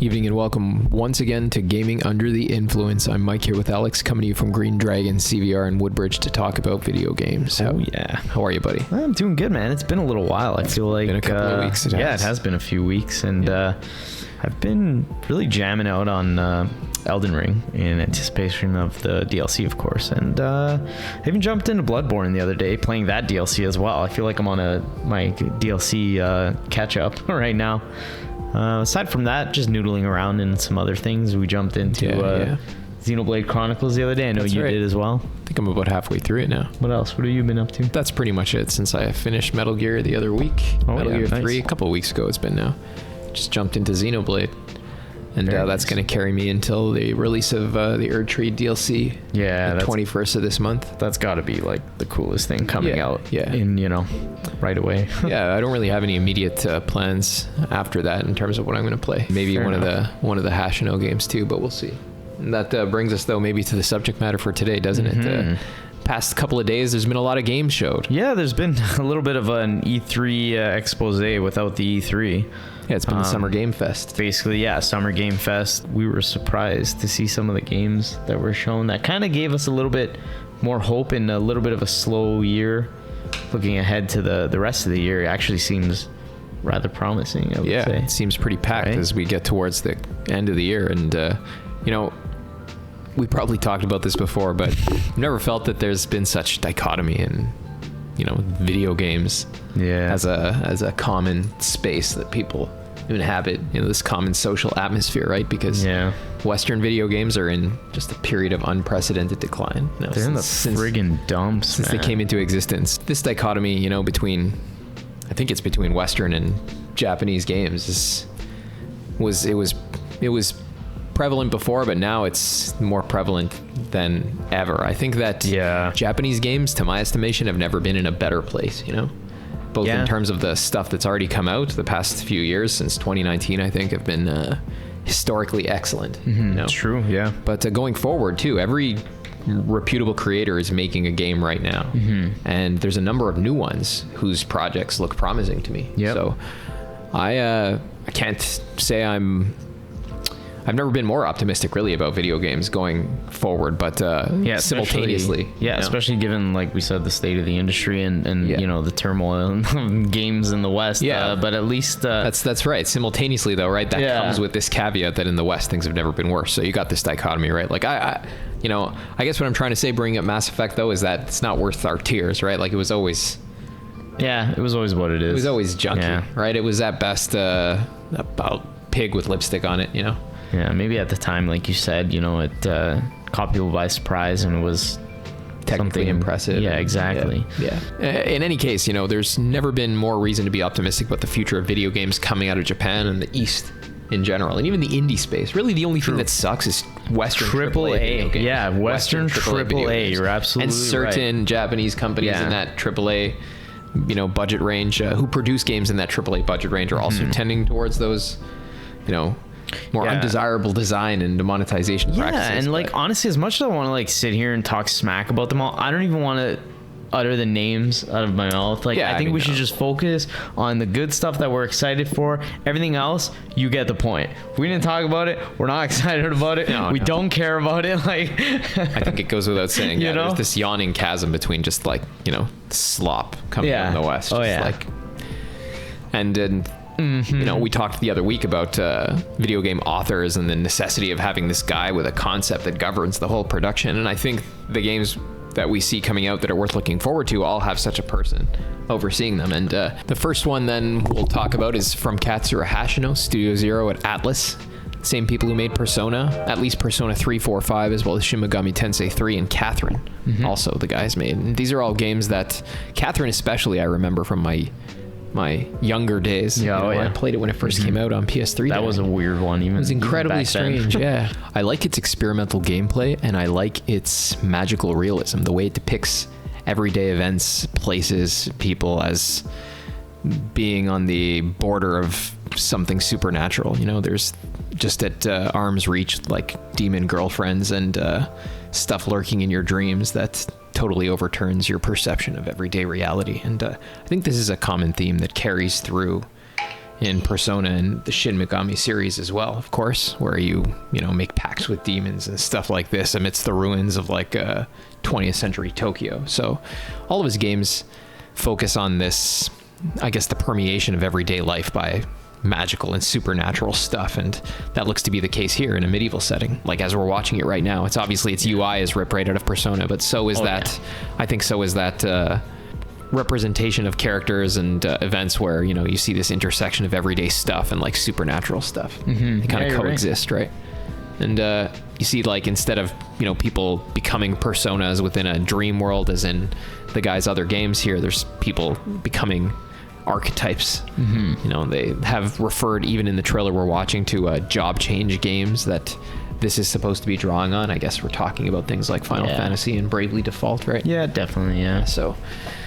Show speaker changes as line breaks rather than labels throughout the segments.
Evening and welcome once again to Gaming Under the Influence. I'm Mike here with Alex, coming to you from GreenDragonCVR in Woodbridge to talk about video games. How are you, buddy?
I'm doing good, man. It's been a little while. I feel like
been a couple of weeks.
It has been a few weeks, and I've been really jamming out on Elden Ring in anticipation of the DLC, of course, and I even jumped into Bloodborne the other day, playing that DLC as well. I feel like I'm on my DLC catch up right now. Aside from that, just noodling around in some other things. We jumped into Xenoblade Chronicles the other day. I know That's you did as well.
I think I'm about halfway through it now.
What else? What have you been up to?
That's pretty much it since I finished Metal Gear the other week. Metal Gear 3, a couple of weeks ago it's been now. Just jumped into Xenoblade. And that's going to carry me until the release of the Erdtree DLC.
Yeah,
the 21st of this month.
That's got to be like the coolest thing coming out. Yeah, in right away.
Yeah, I don't really have any immediate plans after that in terms of what I'm going to play. Maybe one of the Hashino games too, but we'll see. And that brings us though maybe to the subject matter for today, doesn't it? Past couple of days, there's been a lot of games showed.
Yeah, there's been a little bit of an E3 expose without the E3.
Yeah, it's been the Summer Game Fest.
Basically, yeah, Summer Game Fest. We were surprised to see some of the games that were shown. That kind of gave us a little bit more hope in a little bit of a slow year. Looking ahead to the rest of the year, it actually seems rather promising, I would say.
It seems pretty packed as we get towards the end of the year. And, we probably talked about this before, but I've never felt that there's been such dichotomy in video games as a common space that people inhabit, this common social atmosphere, right? Because Western video games are in just a period of unprecedented decline.
They're in the friggin' dumps,
since they came into existence. This dichotomy, between Western and Japanese games was prevalent before, but now it's more prevalent than ever. I think that Japanese games, to my estimation, have never been in a better place, both in terms of the stuff that's already come out. The past few years since 2019, I think, have been historically excellent.
It's true, yeah.
But going forward too, every reputable creator is making a game right now, and there's a number of new ones whose projects look promising to me. So I can't say I've never been more optimistic really about video games going forward, but simultaneously.
Especially given, like we said, the state of the industry and the turmoil of games in the West. But at least...
That's right. Simultaneously, though, right? That comes with this caveat that in the West, things have never been worse. So you got this dichotomy, right? Like, I guess what I'm trying to say, bringing up Mass Effect, though, is that it's not worth our tears, right? Like, it was always...
Yeah, it was always what it is.
It was always junky, right? It was at best about pig with lipstick on it,
Yeah, maybe at the time, like you said, it caught people by surprise and was
technically impressive.
Yeah, exactly.
Yeah. In any case, there's never been more reason to be optimistic about the future of video games coming out of Japan and the East in general, and even the indie space. Really, the only thing that sucks is Western AAA.
Yeah, Western AAA. You're absolutely
right. And certain Japanese companies in that AAA, budget range, who produce games in that AAA budget range, are also tending towards those, more undesirable design and demonetization practices.
Yeah, and honestly, as much as I want to sit here and talk smack about them all, I don't even want to utter the names out of my mouth. I think we should just focus on the good stuff that we're excited for. Everything else, you get the point. If we didn't talk about it, we're not excited about it. We don't care about it. I
think it goes without saying. There's this yawning chasm between just slop coming from the West. We talked the other week about video game authors and the necessity of having this guy with a concept that governs the whole production. And I think the games that we see coming out that are worth looking forward to all have such a person overseeing them. And the first one then we'll talk about is from Katsura Hashino, Studio Zero at Atlas. Same people who made Persona, at least Persona 3, 4, 5, as well as Shin Megami Tensei 3 and Catherine. Also the guys made. And these are all games that, Catherine especially, I remember from my younger days. I played it when it first came out on PS3.
That was a weird one. It was
incredibly strange. I like its experimental gameplay, and I like its magical realism, the way it depicts everyday events, places, people as being on the border of something supernatural. There's just at arm's reach, like demon girlfriends and stuff lurking in your dreams that totally overturns your perception of everyday reality. And I think this is a common theme that carries through in Persona and the Shin Megami series as well, of course, where you make pacts with demons and stuff like this amidst the ruins of like 20th century Tokyo. So all of his games focus on this, I guess, the permeation of everyday life by magical and supernatural stuff, and that looks to be the case here in a medieval setting, like as we're watching it right now. It's obviously its UI is ripped right out of Persona, but so is I think so is that representation of characters and events where you see this intersection of everyday stuff and like supernatural stuff. They kind of coexist, right? And you see, like, instead of people becoming personas within a dream world as in the guy's other games, here there's people becoming archetypes. They have referred, even in the trailer we're watching, to job change games that this is supposed to be drawing on. I guess we're talking about things like Final Fantasy and Bravely Default, right?
Yeah, definitely. Yeah.
So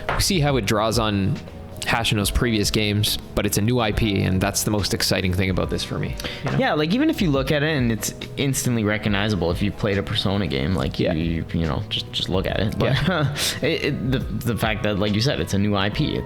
we see how it draws on Hashino's previous games, but it's a new IP, and that's the most exciting thing about this for me.
Yeah, like even if you look at it and it's instantly recognizable if you played a Persona game, like you just look at it. But the fact that, like you said, it's a new IP,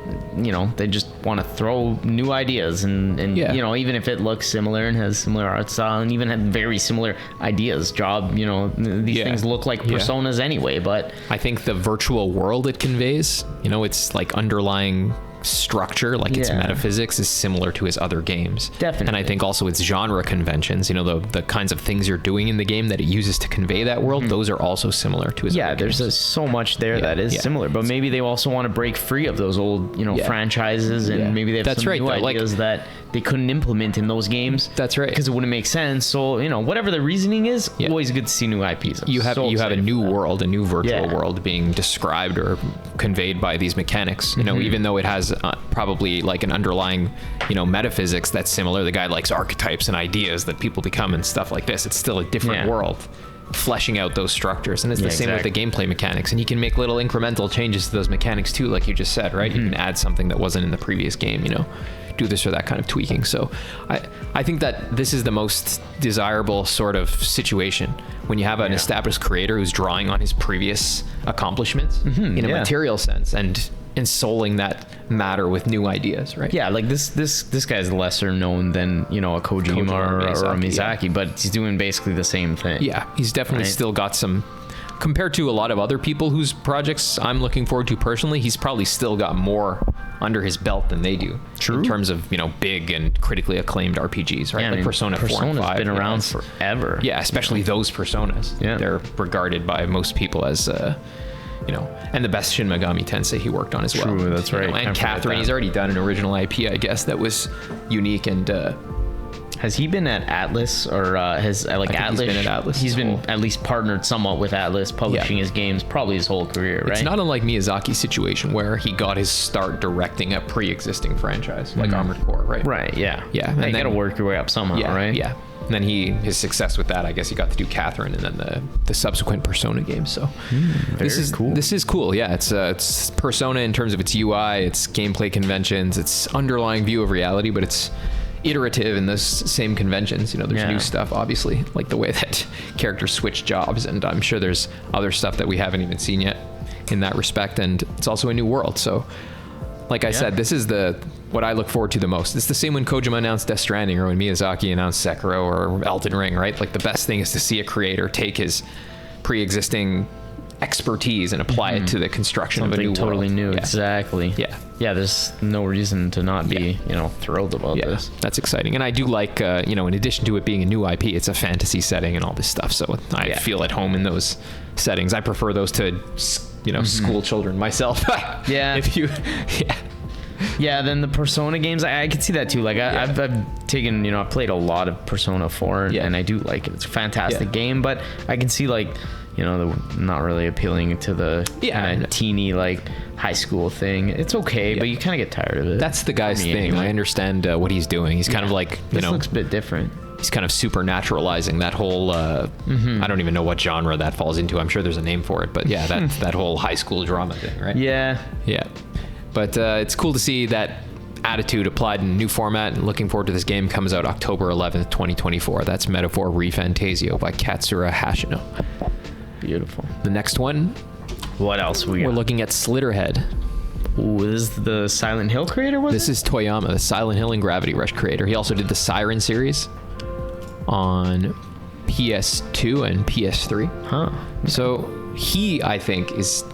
they just want to throw new ideas and even if it looks similar and has similar art style and even had very similar ideas, these things look like Personas anyway. But
I think the virtual world it conveys, it's like underlying structure, like its metaphysics is similar to his other games.
Definitely.
And I think also its genre conventions, the kinds of things you're doing in the game that it uses to convey that world, those are also similar to his other games.
There's so much there that is similar, but maybe they also want to break free of those old franchises, and maybe they have some new ideas that they couldn't implement in those games.
That's right,
because it wouldn't make sense. So whatever the reasoning is, always good to see new IPs.
You have a new world, a new virtual world being described or conveyed by these mechanics. Even though it has probably like an underlying metaphysics that's similar. The guy likes archetypes and ideas that people become and stuff like this. It's still a different world, fleshing out those structures, and it's the same with the gameplay mechanics. And you can make little incremental changes to those mechanics too, like you just said, right? You can add something that wasn't in the previous game, do this or that kind of tweaking. So I think that this is the most desirable sort of situation when you have an established creator who's drawing on his previous accomplishments in a material sense and ensouling that matter with new ideas, right?
Yeah, like this guy's lesser known than a Kojima or a Miyazaki, but he's doing basically the same thing.
Yeah, he's definitely still got some, compared to a lot of other people whose projects I'm looking forward to personally, he's probably still got more under his belt than they do.
True.
In terms of big and critically acclaimed RPGs, right? Like Persona 4 and 5
been around forever.
Yeah, especially those Personas. Yeah, they're regarded by most people as and the best Shin Megami Tensei he worked on as well.
True, that's right.
And Catherine, he's already done an original IP, I guess, that was unique. And
has he been at Atlas, or has Atlas?
He's been at Atlas.
He's been at least partnered somewhat with Atlas, publishing his games probably his whole career, right?
It's not unlike Miyazaki's situation where he got his start directing a pre-existing franchise like Armored Core, right?
Right. Yeah.
Yeah.
And you got to work your way up somehow, right?
Yeah. And then his success with that, I guess he got to do Catherine and then the subsequent Persona games. So this is cool. This is cool. Yeah, it's Persona in terms of its UI, its gameplay conventions, its underlying view of reality, but it's iterative in those same conventions. There's new stuff, obviously, like the way that characters switch jobs, and I'm sure there's other stuff that we haven't even seen yet in that respect. And it's also a new world. So like I said, this is what I look forward to the most. It's the same when Kojima announced Death Stranding or when Miyazaki announced Sekiro or Elden Ring, right? Like the best thing is to see a creator take his pre-existing expertise and apply it to the construction of a new
totally
world.
New. Exactly. Yeah, there's no reason to not be thrilled about this.
That's exciting. And I do like in addition to it being a new IP, it's a fantasy setting and all this stuff, so I feel at home in those settings. I prefer those to school children myself.
Then the Persona games, I can see that too. Like I've taken, I've played a lot of Persona 4 and I do like it. It's a fantastic game, but I can see like, not really appealing to the kind of teeny like high school thing. It's okay, but you kind of get tired of it.
That's the guy's thing. Anyway. I understand what he's doing. He's kind of like,
this looks a bit different.
He's kind of supernaturalizing that whole, I don't even know what genre that falls into. I'm sure there's a name for it, but that whole high school drama thing, right?
Yeah.
Yeah. But it's cool to see that attitude applied in a new format, and looking forward to this game. Comes out October 11th, 2024. That's Metaphor Refantasio by Katsura Hashino.
Beautiful.
The next one.
What else we got?
We're looking at Slitterhead.
Ooh, this is the Silent Hill creator, was
This
it?
is Toyama, the Silent Hill and Gravity Rush creator. He also did the Siren series on PS2 and PS3.
Huh.
So he, I think, is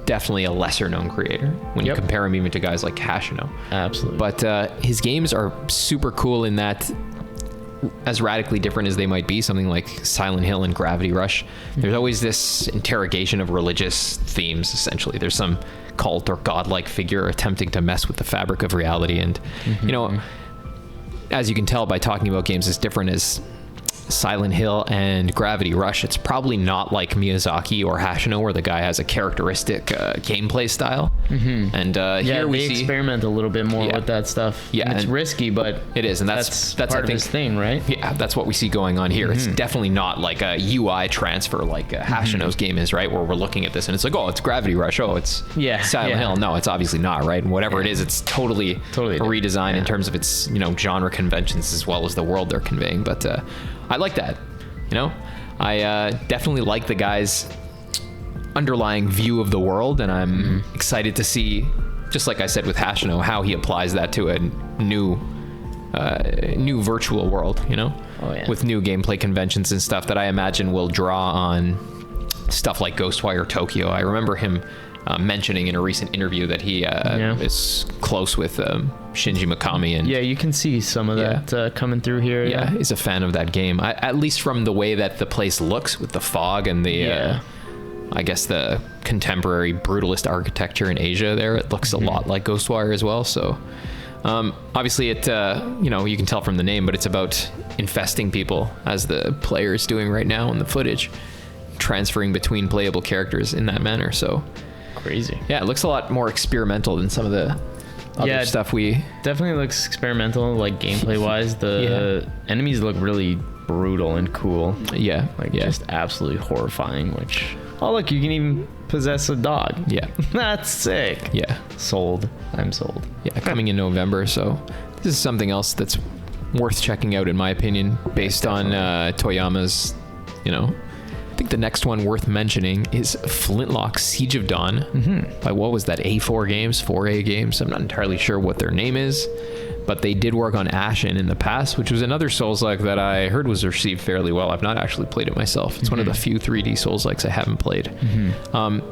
definitely a lesser known creator when you
Yep.
compare him even to guys like Hashino.
Absolutely.
But his games are super cool in that, as radically different as they might be, something like Silent Hill and Gravity Rush, there's always this interrogation of religious themes, essentially. There's some cult or godlike figure attempting to mess with the fabric of reality. And, you know, as you can tell by talking about games as different as Silent Hill and Gravity Rush, it's probably not like Miyazaki or Hashino, where the guy has a characteristic gameplay style. And here we
they
see
experiment a little bit more with that stuff.
Yeah,
and it's
and
risky, but
it is, and that's
part
I
of
think
his thing, right?
Yeah, that's what we see going on here. It's definitely not like a UI transfer like Hashino's game is, right? Where we're looking at this and it's like, oh, it's Gravity Rush. Oh, it's Silent Hill. No, it's obviously not, right? And whatever it is, it's totally a redesign in terms of its, you know, genre conventions as well as the world they're conveying. But I like that, you know? I definitely like the guy's underlying view of the world, and I'm excited to see, just like I said with Hashino, how he applies that to a new virtual world, you know, with new gameplay conventions and stuff that I imagine will draw on stuff like Ghostwire Tokyo. I remember him mentioning in a recent interview that he is close with Shinji Mikami, and
you can see some of that coming through here.
Is a fan of that game, at least from the way that the place looks with the fog and the I guess the contemporary brutalist architecture in Asia there. It looks a lot like Ghostwire as well. So obviously it, you know, you can tell from the name, but it's about infesting people, as the player is doing right now in the footage, transferring between playable characters in that manner. So
crazy.
Yeah, it looks a lot more experimental than some of the other stuff we...
Definitely looks experimental, like gameplay wise. The enemies look really brutal and cool.
Yeah.
Just absolutely horrifying, which... Oh, look, you can even possess a dog.
Yeah.
That's sick.
Yeah.
Sold. I'm sold.
Yeah, coming in November. So this is something else that's worth checking out, in my opinion, based on Toyama's, you know... I think the next one worth mentioning is Flintlock Siege of Dawn by, what was that, A4 Games, 4A Games? I'm not entirely sure what their name is, but they did work on Ashen in the past, which was another Souls-like that I heard was received fairly well. I've not actually played it myself. It's one of the few 3D Souls-likes I haven't played.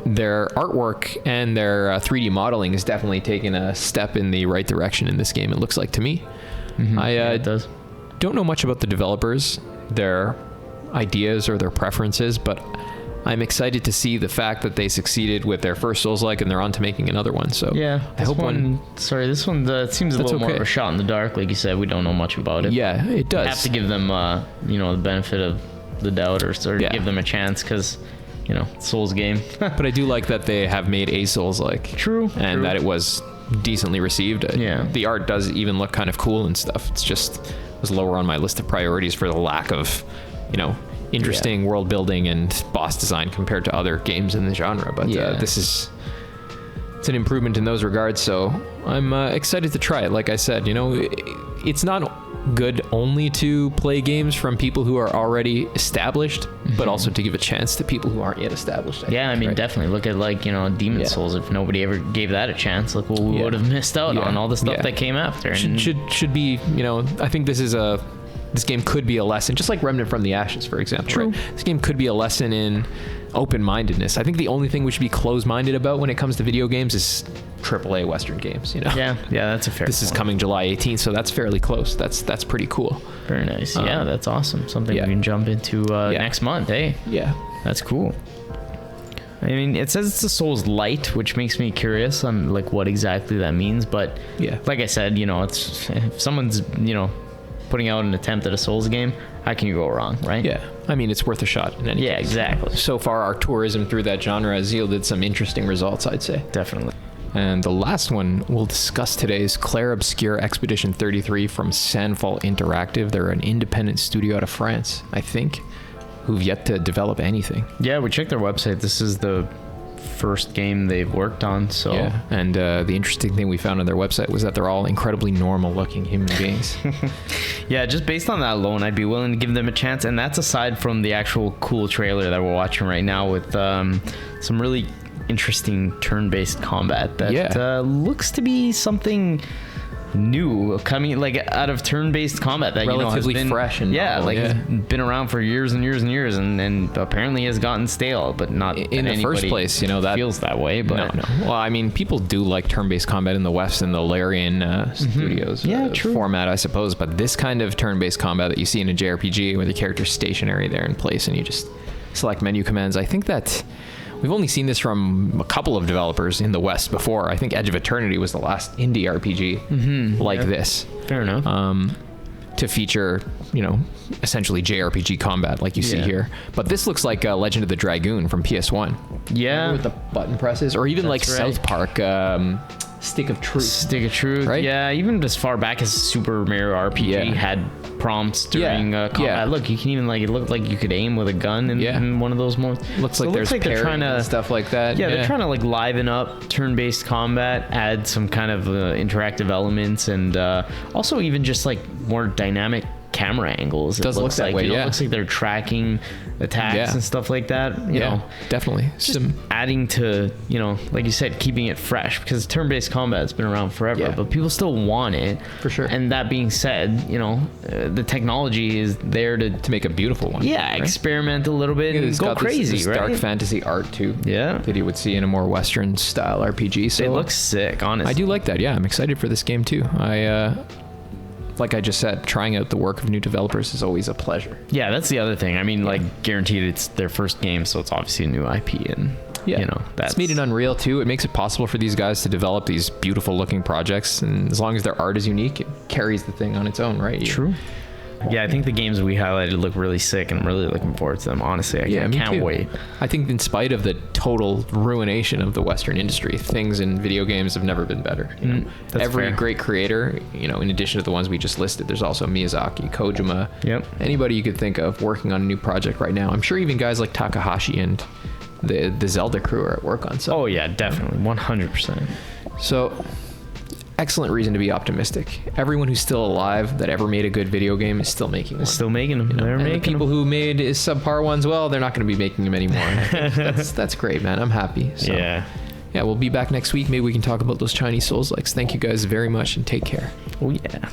Their artwork and their 3D modeling is definitely taking a step in the right direction in this game, it looks like to me.
It does.
Don't know much about the developers, their ideas or their preferences, but I'm excited to see the fact that they succeeded with their first Souls-like and they're on to making another one. So
I hope this one seems a little more of a shot in the dark. Like you said, we don't know much about it.
Yeah, it does.
Have to give them you know, the benefit of the doubt, or give them a chance, because, you know, Souls game.
But I do like that they have made a Souls-like.
True.
And that it was decently received. The art does even look kind of cool and stuff. It's just was lower on my list of priorities for the lack of, you know, interesting world building and boss design compared to other games in the genre. But it's an improvement in those regards. So I'm excited to try it. Like I said, you know, it's not good only to play games from people who are already established, but also to give a chance to people who aren't yet established.
I mean, definitely look at, like, you know, Demon Souls. If nobody ever gave that a chance, look what we would have missed out on all the stuff that came after. And
should be, you know, I think this game could be a lesson, just like Remnant from the Ashes, for example.
True.
Right? This game could be a lesson in open-mindedness. I think the only thing we should be closed-minded about when it comes to video games is AAA Western games, you know?
Yeah, that's a fair
This
point.
is coming July 18th, so that's fairly close. That's pretty cool.
Very nice. That's awesome. Something we can jump into next month, eh?
Yeah.
That's cool. I mean, it says it's a Souls Light, which makes me curious on, like, what exactly that means. But like I said, you know, it's, if someone's, you know, putting out an attempt at a Souls game, how can you go wrong, right?
Yeah. I mean, it's worth a shot in any case.
Exactly.
So far, our tourism through that genre has yielded some interesting results, I'd say.
Definitely.
And the last one we'll discuss today is Clair Obscure Expedition 33 from Sandfall Interactive. They're an independent studio out of France, I think, who've yet to develop anything.
Yeah, we checked their website. This is the first game they've worked on, so
and the interesting thing we found on their website was that they're all incredibly normal looking human beings.
Just based on that alone, I'd be willing to give them a chance. And that's aside from the actual cool trailer that we're watching right now with some really interesting turn-based combat that
Yeah.
looks to be something new coming like out of turn-based combat that
Relatively
has been
fresh and novel,
has been around for years and years and years, and apparently has gotten stale, but not
In
that
the first
anybody
place, that
feels that way. But
no. Well, I mean, people do like turn-based combat in the West and the Larian Studios
true.
format, I suppose. But this kind of turn-based combat that you see in a JRPG, where the character's stationary there in place and you just select menu commands, I think that we've only seen this from a couple of developers in the West before. I think Edge of Eternity was the last indie RPG like this.
fair enough.
To feature, essentially JRPG combat like you see here. But this looks like Legend of the Dragoon from PS1.
Yeah,
With the button presses, or even like
That's right.
South Park, Stick of Truth.
Stick of Truth,
Right?
Yeah, even as far back as Super Mario RPG
Yeah.
had prompts during combat.
Yeah.
Look, you can even it looked like you could aim with a gun in one of those modes.
Looks
So
like
it
there's
they're
parrying
trying to
and stuff like that.
Yeah, they're trying to liven up turn-based combat, add some kind of interactive elements, and also even just more dynamic camera angles.
Does look that way,
It
yeah.
looks like they're tracking attacks
Yeah.
and stuff like that. You know,
definitely.
just adding to, like you said, keeping it fresh, because turn-based combat has been around forever,
Yeah.
but people still want it.
For sure.
And that being said, the technology is there to
make a beautiful one. right?
experiment a little bit and
It's
go
got
crazy,
this
right?
dark fantasy art too.
Yeah.
That you would see in a more Western style RPG. So
It looks sick, honestly.
I do like that. Yeah, I'm excited for this game too. Like I just said, trying out the work of new developers is always a pleasure.
Yeah, that's the other thing. I mean, guaranteed it's their first game, so it's obviously a new IP, and that's
It's made in Unreal too. It makes it possible for these guys to develop these beautiful looking projects, and as long as their art is unique, it carries the thing on its own, right?
true. Yeah, I think the games we highlighted look really sick, and I'm really looking forward to them. Honestly, I
me
can't
too.
wait.
I think in spite of the total ruination of the Western industry, things in video games have never been better.
That's
Every
fair.
great creator, in addition to the ones we just listed, there's also Miyazaki, Kojima,
Yep.
anybody you could think of working on a new project right now. I'm sure even guys like Takahashi and the Zelda crew are at work on something.
Oh yeah, definitely, 100%.
So, excellent reason to be optimistic. Everyone who's still alive that ever made a good video game is still making one.
Still making them. They're
And the
making
people
them.
who made subpar ones, well, they're not going to be making them anymore. And I think that's great, man. I'm happy. So,
Yeah.
we'll be back next week. Maybe we can talk about those Chinese Souls-likes. Thank you guys very much and take care.
Oh yeah.